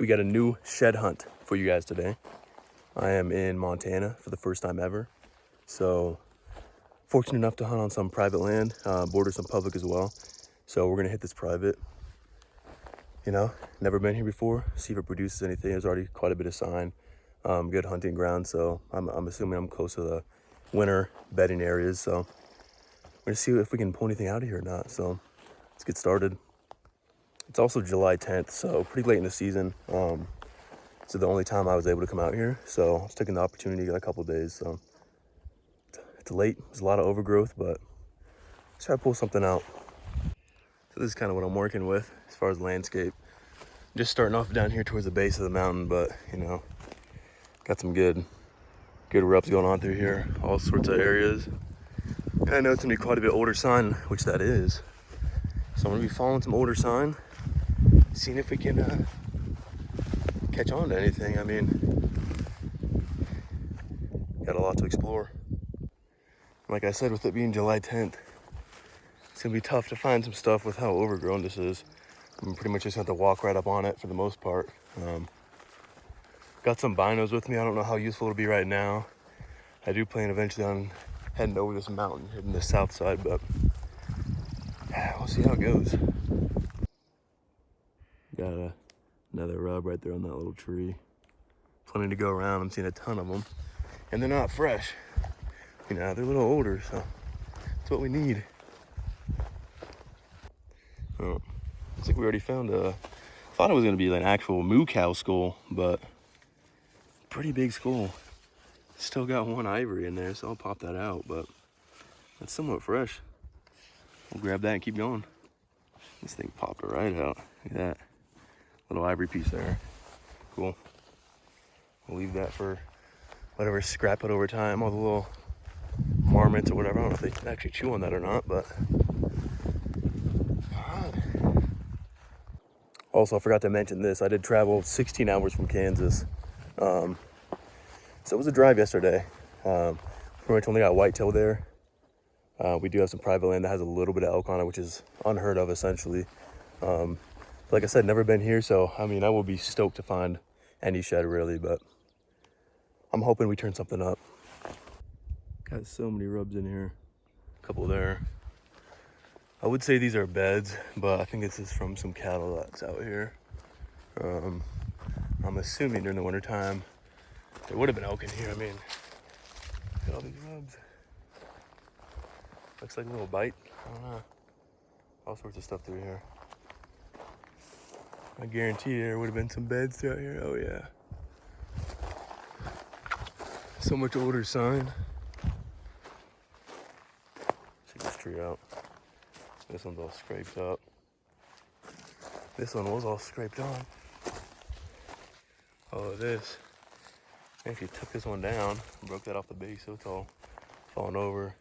We got a new shed hunt for you guys today. I am in Montana for the first time ever. So fortunate enough to hunt on some private land, border some public as well. So we're gonna hit this private. You know, never been here before, see if it produces anything. There's already quite a bit of sign. Good hunting ground, so I'm assuming I'm close to the winter bedding areas. So we're gonna see if we can pull anything out of here or not. So let's get started. It's also July 10th, so pretty late in the season. So the only time I was able to come out here. So I was taking the opportunity, got a couple days. So it's late, there's a lot of overgrowth, but let's try to pull something out. So this is kind of what I'm working with as far as landscape. Just starting off down here towards the base of the mountain, but you know, got some good rubs going on through here, all sorts of areas. And I know it's gonna be quite a bit older sign, which that is. So I'm gonna be following some older sign, seeing if we can catch on to anything. I mean, got a lot to explore. Like I said, with it being July 10th, it's gonna be tough to find some stuff with how overgrown this is. I'm pretty much just gonna have to walk right up on it for the most part. Got some binos with me. I don't know how useful it'll be right now. I do plan eventually on heading over this mountain, hitting the south side, but we'll see how it goes. Got another rub right there on that little tree. Plenty to go around. I'm seeing a ton of them, and they're not fresh. You know, they're a little older, so that's what we need. Oh, looks like we already found thought it was gonna be like an actual moo cow skull, but pretty big skull. Still got one ivory in there, so I'll pop that out, but that's somewhat fresh. We'll grab that and keep going. This thing popped right out. Look at that. Little ivory piece there. Cool. We'll leave that for whatever, scrap it over time, all the little marmots or whatever. I don't know if they can actually chew on that or not, but also, I forgot to mention this. I did travel 16 hours from Kansas. So it was a drive yesterday. Pretty much only got whitetail there. We do have some private land that has a little bit of elk on it, which is unheard of essentially. Like I said, never been here, so I mean, I will be stoked to find any shed really, but I'm hoping we turn something up. Got so many rubs in here. A couple there. I would say these are beds, but I think this is from some cattle that's out here. I'm assuming during the wintertime there would have been elk in here. I mean, look at all these rubs. Looks like a little bite. I don't know. All sorts of stuff through here. I guarantee there would have been some beds throughout here. Oh yeah. So much older sign. Check this tree out. This one's all scraped up. This one was all scraped on. Oh, this. I actually took this one down, broke that off the base, so it's all falling over.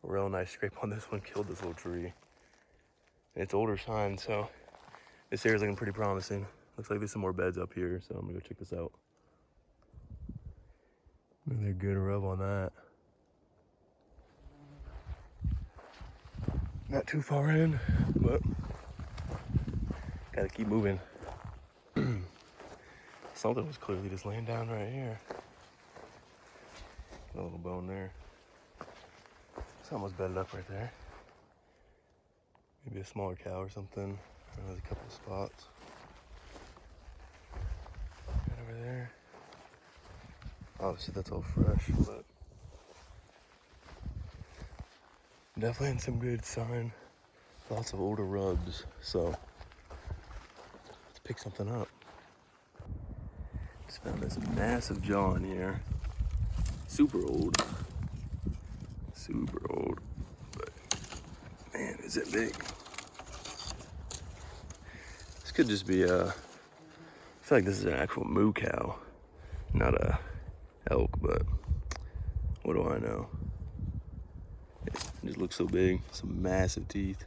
A real nice scrape on this one, killed this little tree. And it's older sign, so this area's looking pretty promising. Looks like there's some more beds up here, so I'm gonna go check this out. Another good rub on that. Not too far in, but gotta keep moving. Something was clearly just laying down right here. A little bone there. Something was bedded up right there. Maybe a smaller cow or something. There's a couple of spots. Right over there. Obviously that's all fresh, but definitely in some good sign. Lots of older rubs, so let's pick something up. Just found this massive jaw in here. Super old. Super old. But man, is it big. This could just be I feel like this is an actual moo cow, not a elk, but what do I know? It just looks so big, some massive teeth.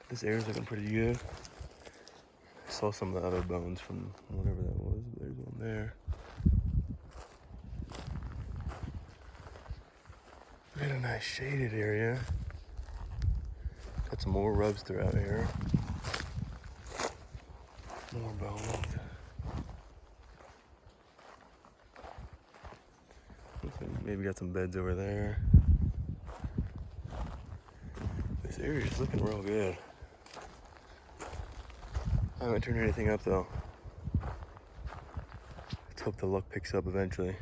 This area's looking pretty good. I saw some of the other bones from whatever that was. There's one there. We got a nice shaded area. Got some more rubs throughout here. Maybe got some beds over there. This area is looking real good. I haven't turned anything up though. Let's hope the luck picks up eventually.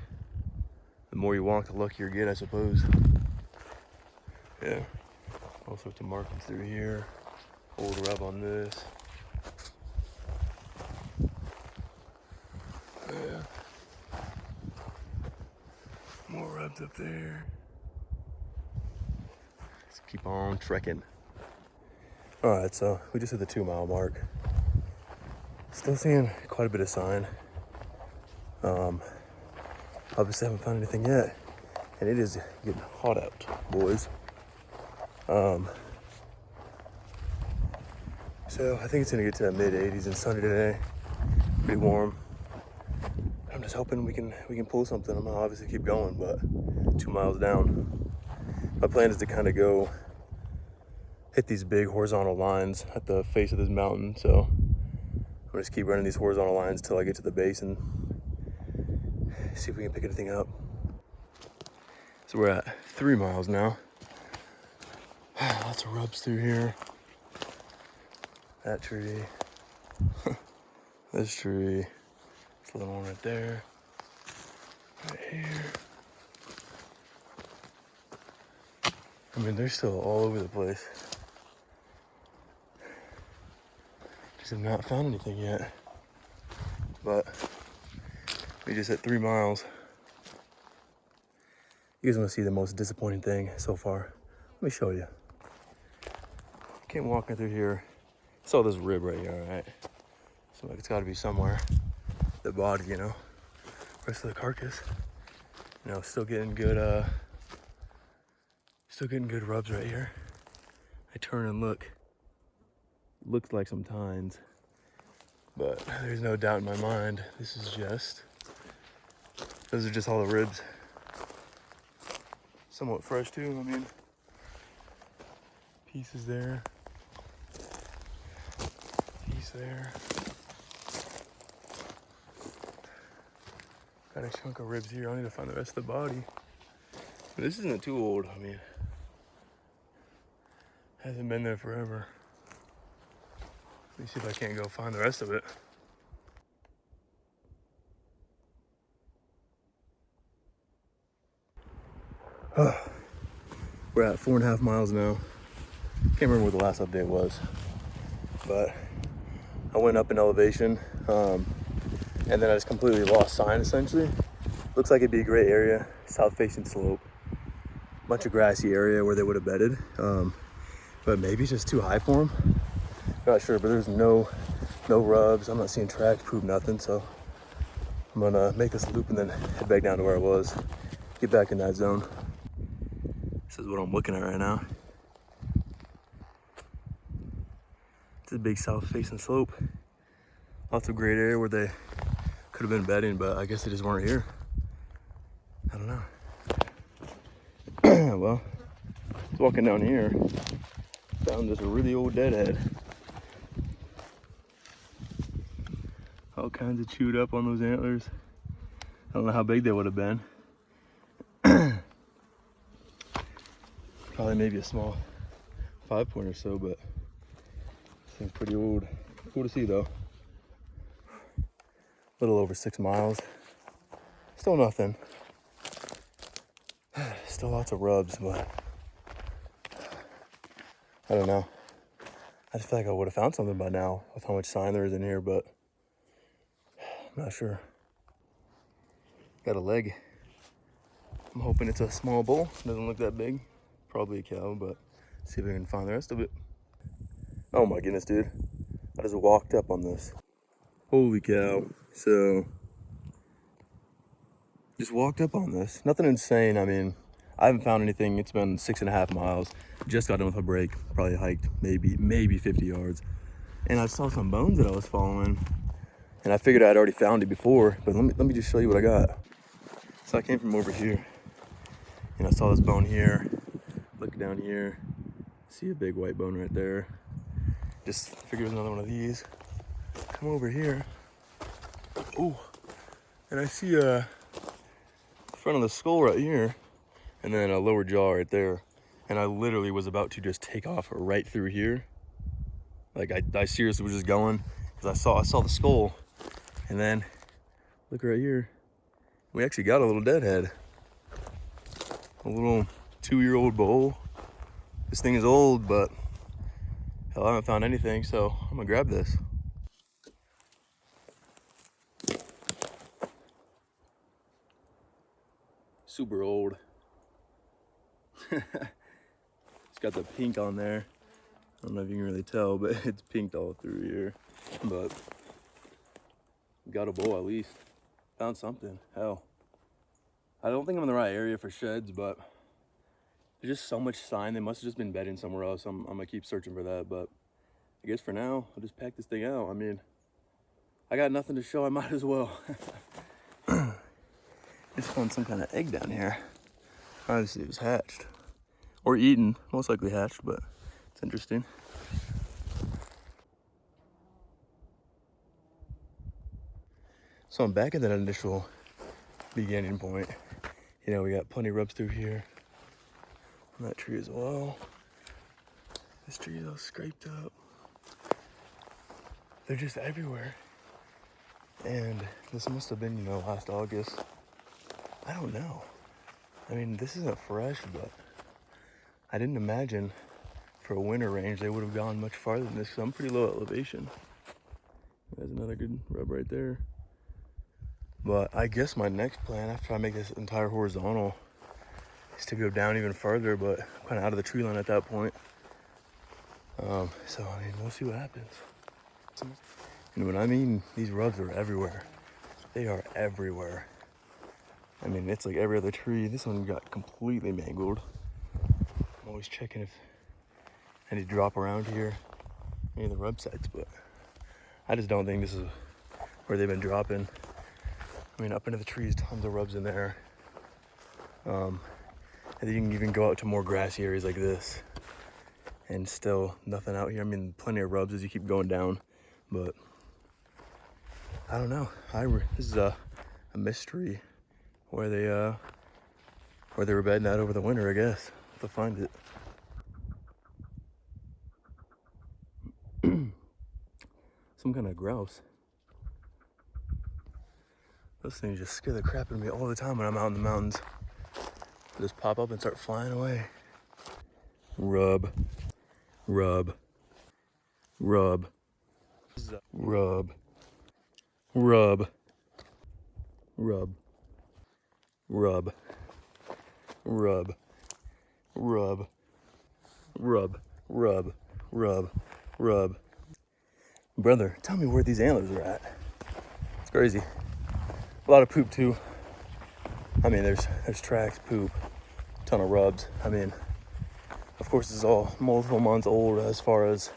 The more you walk, the luckier you get, I suppose. Yeah. All sorts of markings through here. Old rub on this. Yeah. More rubs up there. Let's keep on trekking. All right, so we just hit the 2 mile mark. Still seeing quite a bit of sign. Obviously haven't found anything yet, and it is getting hot out, boys. So I think it's gonna get to the mid 80s and sunny today. Pretty warm. I'm just hoping we can pull something. I'm gonna obviously keep going, but 2 miles down. My plan is to kind of go hit these big horizontal lines at the face of this mountain. So I'm gonna just keep running these horizontal lines till I get to the base and see if we can pick anything up. So we're at 3 miles now. Lots of rubs through here. That tree. This tree. This little one right there. Right here. I mean, they're still all over the place. Just have not found anything yet. But we just hit 3 miles. You guys want to see the most disappointing thing so far? Let me show you. Came walking through here. Saw this rib right here, all right? So like it's got to be somewhere. The body, you know, rest of the carcass. You know, still getting good rubs right here. I turn and look. Looks like some tines, but there's no doubt in my mind. Those are just all the ribs. Somewhat fresh too. I mean, pieces there, piece there. Got a chunk of ribs here. I need to find the rest of the body. But this isn't too old. I mean, hasn't been there forever. Let me see if I can't go find the rest of it. We're at 4.5 miles now. Can't remember what the last update was, but I went up in elevation, and then I just completely lost sign essentially. Looks like it'd be a great area, south facing slope. Bunch of grassy area where they would have bedded, but maybe it's just too high for them. Not sure, but there's no rubs. I'm not seeing tracks, prove nothing, so I'm gonna make this loop and then head back down to where I was, get back in that zone. This is what I'm looking at right now. It's a big south facing slope. Lots of great area where they could have been bedding, but I guess they just weren't here. I don't know. Well, I was walking down here, found this really old deadhead. All kinds of chewed up on those antlers. I don't know how big they would have been. Probably maybe a small 5-point or so, but this thing's pretty old. Cool to see though. A little over 6 miles. Still nothing. Still lots of rubs, but I don't know. I just feel like I would have found something by now with how much sign there is in here, but I'm not sure. Got a leg. I'm hoping it's a small bull. Doesn't look that big. Probably a cow, but see if I can find the rest of it. Oh my goodness, dude. I just walked up on this. Holy cow. So, just walked up on this. Nothing insane. I mean, I haven't found anything. It's been 6.5 miles. Just got done with a break. Probably hiked maybe 50 yards. And I saw some bones that I was following. And I figured I'd already found it before, but let me just show you what I got. So I came from over here. And I saw this bone here. Look down here. See a big white bone right there. Just figured it was another one of these. Come over here. Oh, and I see front of the skull right here, and then a lower jaw right there. And I literally was about to just take off right through here. Like I seriously was just going, because I saw the skull. And then look right here, we actually got a little deadhead. A little 2-year-old bull. This thing is old, but hell, I haven't found anything, so I'm gonna grab this. Super old. It's got the pink on there. I don't know if you can really tell, but it's pinked all through here. But got a bull at least. Found something. Hell, I don't think I'm in the right area for sheds, but there's just so much sign. They must have just been bedding somewhere else. I'm gonna keep searching for that, but I guess for now, I'll just pack this thing out. I mean, I got nothing to show, I might as well. Just found some kind of egg down here. Obviously it was hatched. Or eaten, most likely hatched, but it's interesting. So I'm back at that initial beginning point. You know, we got plenty of rubs through here. On that tree as well. This tree is all scraped up. They're just everywhere. And this must have been, you know, last August. I don't know. I mean, this isn't fresh, but I didn't imagine for a winter range they would have gone much farther than this, because I'm pretty low elevation. There's another good rub right there. But I guess my next plan, after I make this entire horizontal, is to go down even further, but kind of out of the tree line at that point. So, I mean, we'll see what happens. And when I mean these rubs are everywhere, they are everywhere. I mean, it's like every other tree. This one got completely mangled. I'm always checking if any drop around here, any of the rub sites, but I just don't think this is where they've been dropping. I mean, up into the trees, tons of rubs in there. And then you can even go out to more grassy areas like this and still nothing out here. I mean, plenty of rubs as you keep going down, but I don't know. This is a mystery where they were bedding that over the winter, I guess. To find it. Some kind of grouse. Those things just scare the crap out of me all the time when I'm out in the mountains. They just pop up and start flying away. Rub, rub, rub, rub, rub, rub, rub, rub, rub, rub, rub, rub, rub. Brother, tell me where these antlers are at. It's crazy. A lot of poop too. I mean, there's tracks, poop, ton of rubs. I mean, of course, this is all multiple months old as far as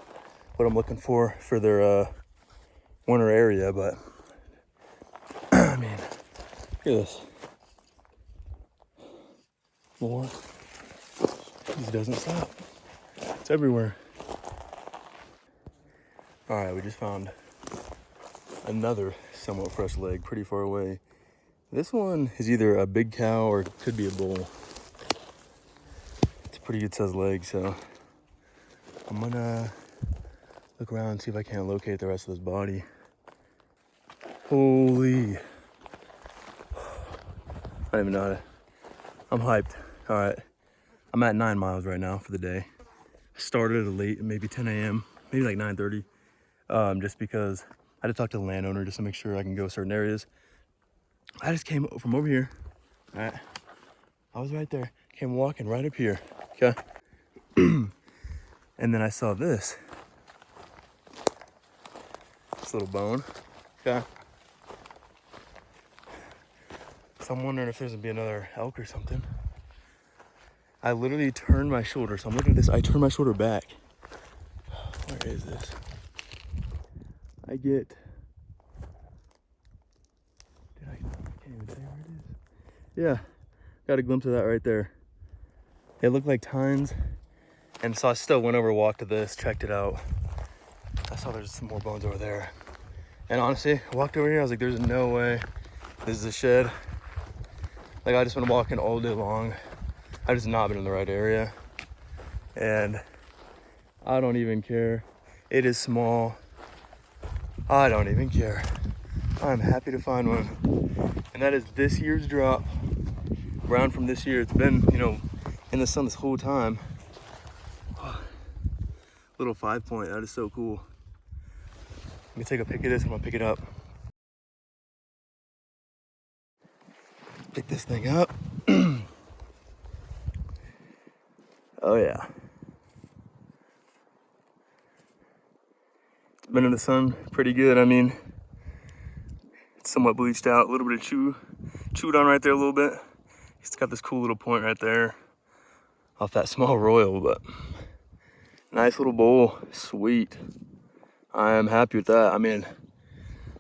what I'm looking for their winter area, but I mean, look at this. More. This doesn't stop. It's everywhere. All right, we just found another somewhat fresh leg pretty far away. This one is either a big cow or it could be a bull. It's a pretty good sized leg, so I'm gonna look around and see if I can't locate the rest of this body. Holy. I don't even know how to. I'm hyped. All right. I'm at 9 miles right now for the day. I started at late, maybe 10 a.m., maybe like 9:30. Just because I had to talk to the landowner just to make sure I can go certain areas. I just came from over here. All right. I was right there. Came walking right up here. Okay. And then I saw this little bone. Okay. So I'm wondering if there's gonna be another elk or something. I literally turned my shoulder. So I'm looking at this. I turned my shoulder back. Where is this? I can't even tell you where it is. Yeah, got a glimpse of that right there. It looked like tines. And so I still went over, walked to this, checked it out. I saw there's some more bones over there. And honestly, I walked over here, I was like, there's no way this is a shed. Like, I just been walking all day long. I just not been in the right area. And I don't even care. It is small. I don't even care. I'm happy to find one. And that is this year's drop. Brown from this year. It's been, you know, in the sun this whole time. Little 5-point, that is so cool. Let me take a pic of this, I'm gonna pick it up. Pick this thing up. Oh yeah. It's been in the sun pretty good. I mean, it's somewhat bleached out, a little bit of chewed on right there a little bit. It's got this cool little point right there off that small royal, but nice little bowl, sweet. I am happy with that. I mean,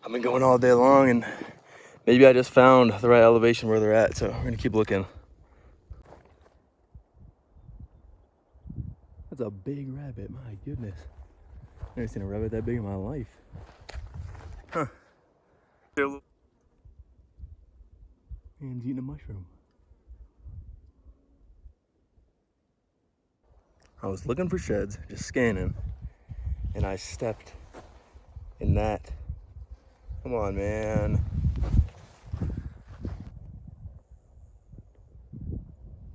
I've been going all day long and maybe I just found the right elevation where they're at, so we're gonna keep looking. That's a big rabbit, my goodness. I've never seen a rabbit that big in my life. Huh. And he's eating a mushroom. I was looking for sheds, just scanning, and I stepped in that. Come on, man.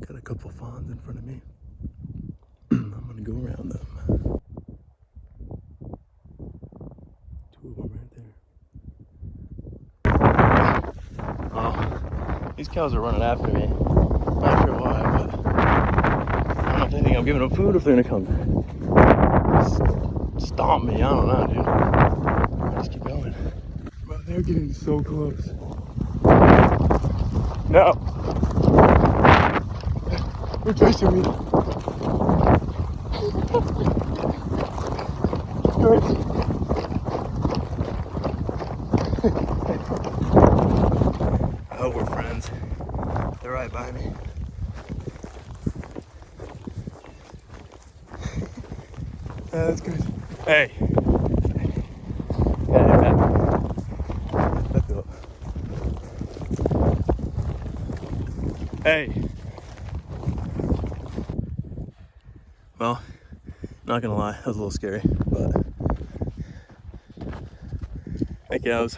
Got a couple fawns in front of me. I'm gonna go around them. Two of them right there. Oh, these cows are running after me. Not sure why, but I don't know if they think I'm giving them food or if they're gonna come stomp me. I don't know, dude. I just keep going. But they're getting so close. No. They're chasing me. Good. I hope we're friends. They're right by me. That's good. Hey. Hey. Well, not gonna lie, that was a little scary, but hey cows.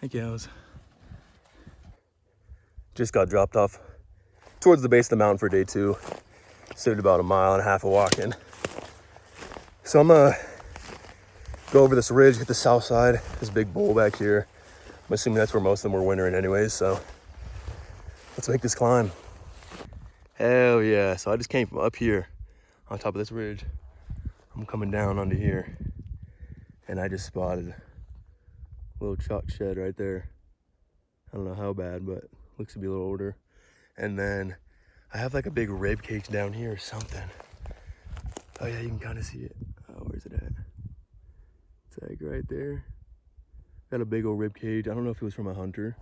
Hey cows. Just got dropped off towards the base of the mountain for day 2. Saved about 1.5 miles of walking. So I'm gonna go over this ridge, hit the south side, this big bowl back here. I'm assuming that's where most of them were wintering anyways, so let's make this climb. Hell yeah. So I just came from up here on top of this ridge. I'm coming down onto here and I just spotted a little chalk shed right there. I don't know how bad, but looks to be a little older. And then I have like a big rib cage down here or something. Oh yeah, you can kind of see it. Oh, where's it at? It's like right there. Got a big old rib cage. I don't know if it was from a hunter.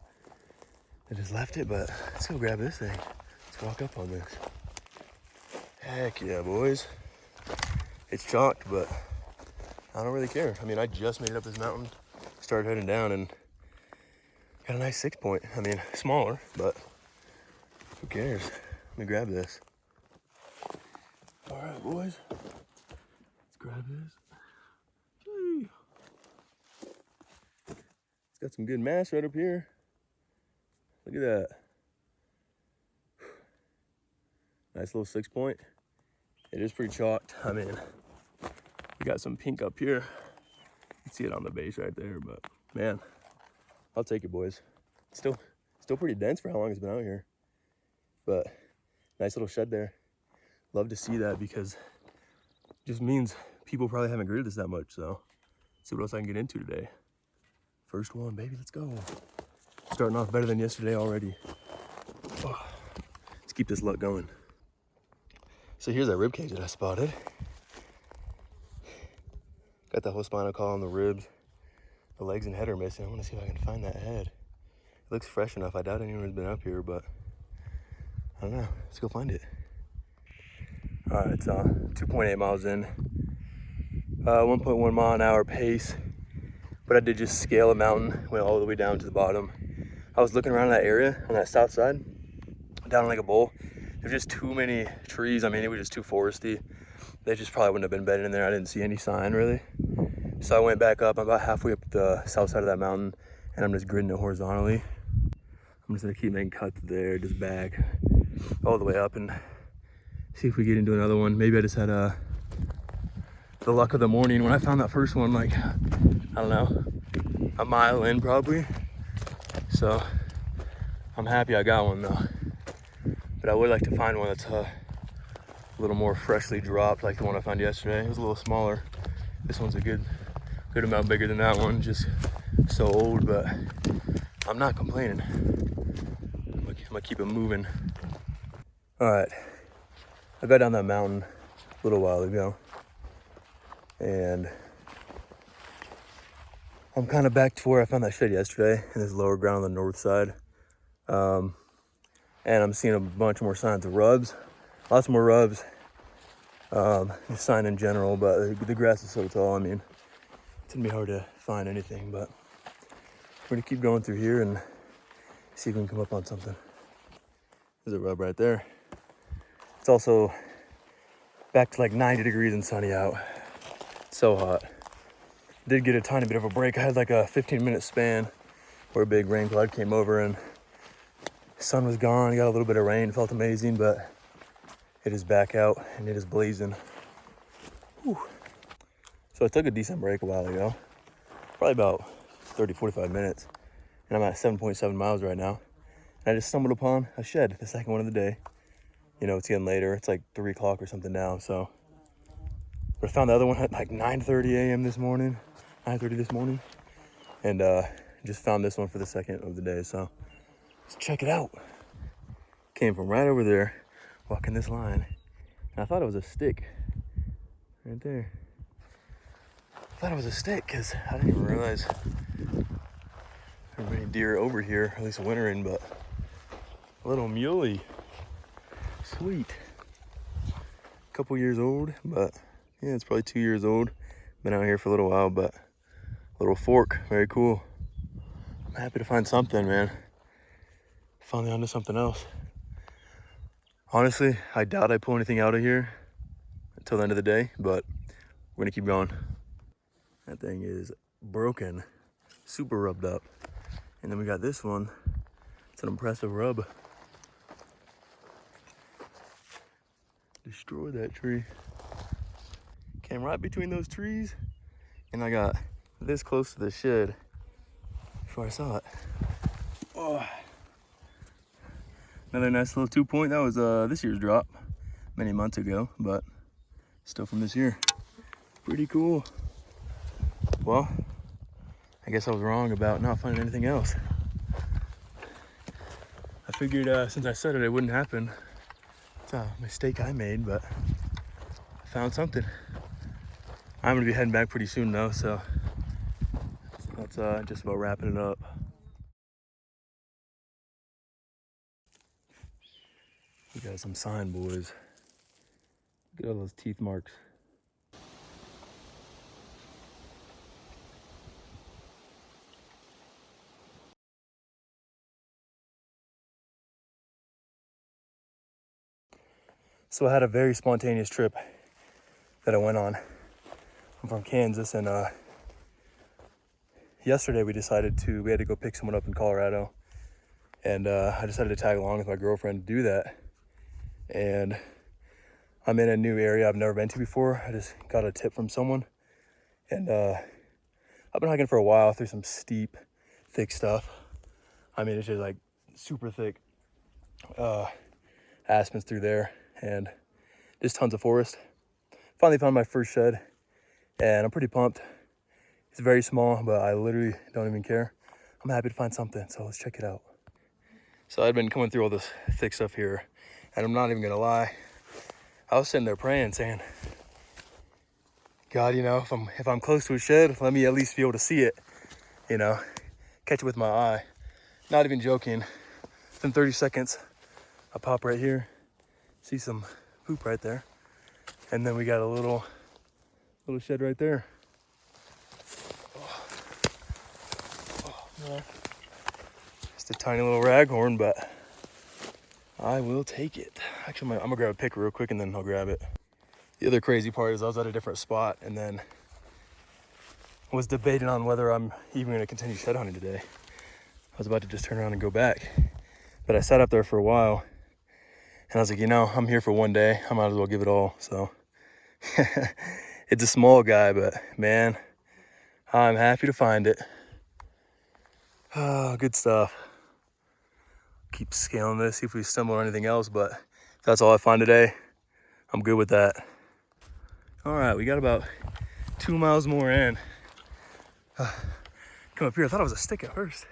I just left it, but let's go grab this thing. Let's walk up on this. Heck yeah, boys. It's chalked, but I don't really care. I mean, I just made it up this mountain, started heading down, and got a nice 6-point. I mean, smaller, but who cares? Let me grab this. All right, boys. Let's grab this. Hey. It's got some good mass right up here. Look at that. Nice little 6-point. It is pretty chalked. I mean, we got some pink up here. You can see it on the base right there, but man, I'll take it, boys. Still pretty dense for how long it's been out here. But nice little shed there. Love to see that because it just means people probably haven't graded this that much. So let's see what else I can get into today. First one, baby, let's go. Starting off better than yesterday already. Oh, let's keep this luck going. So here's that rib cage that I spotted. Got the whole spinal column, the ribs, the legs and head are missing. I want to see if I can find that head. It looks fresh enough. I doubt anyone's been up here, but I don't know. Let's go find it. All right, so 2.8 miles in, 1.1 mile an hour pace, but I did just scale a mountain, went all the way down to the bottom. I was looking around that area on that south side, down in like a bowl. There's just too many trees. I mean, it was just too foresty. They just probably wouldn't have been bedded in there. I didn't see any sign really. So I went back up. I'm about halfway up the south side of that mountain, and I'm just gridding it horizontally. I'm just gonna keep making cuts there, just back all the way up, and see if we get into another one. Maybe I just had the luck of the morning when I found that first one, like, I don't know, a mile in probably. So I'm happy I got one though. But I would like to find one that's a little more freshly dropped, like the one I found yesterday. It was a little smaller. This one's a good amount bigger than that one, just so old, but I'm not complaining. I'm gonna keep it moving. All right, I got down that mountain a little while ago, and I'm kind of back to where I found that shed yesterday in this lower ground on the north side. And I'm seeing a bunch more signs of rubs, lots more rubs. Just sign in general, but the grass is so tall. I mean, it's gonna be hard to find anything, but we're gonna keep going through here and see if we can come up on something. There's a rub right there. It's also back to like 90 degrees and sunny out. It's so hot. Did get a tiny bit of a break. I had like a 15-minute span where a big rain cloud came over and the sun was gone. Got a little bit of rain, felt amazing, but it is back out and it is blazing. Whew. So I took a decent break a while ago, probably about 30, 45 minutes. And I'm at 7.7 miles right now. And I just stumbled upon a shed, the second one of the day. You know, it's getting later. It's like 3 o'clock or something now, so. But I found the other one at like 9:30 a.m. this morning, 9:30 this morning. And just found this one for the second of the day, so let's check it out. Came from right over there, walking this line. And I thought it was a stick right there. I thought it was a stick because I didn't even realize there were many deer over here, at least wintering, but a little muley. Sweet. Couple years old, but yeah, it's probably 2 years old. Been out here for a little while, but a little fork, very cool. I'm happy to find something, man. Finally onto something else. Honestly, I doubt I pull anything out of here until the end of the day, but we're gonna keep going. That thing is broken, super rubbed up. And then we got this one. It's an impressive rub. Destroyed that tree. Came right between those trees, and I got this close to the shed before I saw it. Oh. Another nice little 2-point. That was this year's drop many months ago, but still from this year. Pretty cool. Well, I guess I was wrong about not finding anything else. I figured since I said it wouldn't happen. It's a mistake I made, but I found something. I'm gonna be heading back pretty soon though, so that's just about wrapping it up. We got some sign, boys. Look at all those teeth marks. So I had a very spontaneous trip that I went on. I'm from Kansas, and yesterday we had to go pick someone up in Colorado, and I decided to tag along with my girlfriend to do that. And I'm in a new area I've never been to before. I just got a tip from someone, and I've been hiking for a while through some steep, thick stuff. I mean, it's just like super thick aspens through there, and just tons of forest. Finally found my first shed, and I'm pretty pumped. It's very small, but I literally don't even care. I'm happy to find something, so let's check it out. So I'd been coming through all this thick stuff here, and I'm not even gonna lie, I was sitting there praying, saying, God, you know, if I'm close to a shed, let me at least be able to see it, you know, catch it with my eye. Not even joking. Within 30 seconds, I pop right here, see some poop right there, and then we got a little shed right there. Oh, man. Just a tiny little raghorn, but I will take it. Actually, I'm gonna grab a pick real quick and then I'll grab it. The other crazy part is I was at a different spot and then was debating on whether I'm even gonna continue shed hunting today. I was about to just turn around and go back, but I sat up there for a while and I was like, you know, I'm here for one day. I might as well give it all. So it's a small guy, but man, I'm happy to find it. Oh, good stuff. Keep scaling this, see if we stumble on anything else, but if that's all I find today, I'm good with that. All right, we got about 2 miles more in. Come up here, I thought it was a stick at first.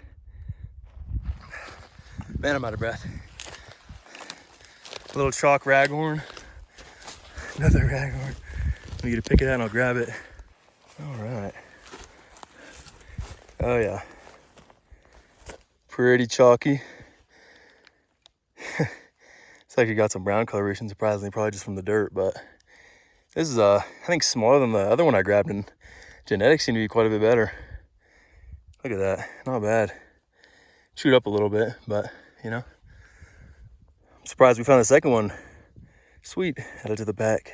Man, I'm out of breath. A little chalk raghorn. Another raghorn. I'm gonna pick it out and I'll grab it. All right. Oh yeah. Pretty chalky. It's actually got some brown coloration, surprisingly, probably just from the dirt, but this is I think smaller than the other one I grabbed, and genetics seem to be quite a bit better. Look at that, not bad. Chewed up a little bit, but you know, I'm surprised we found the second one. Sweet, add it to the back.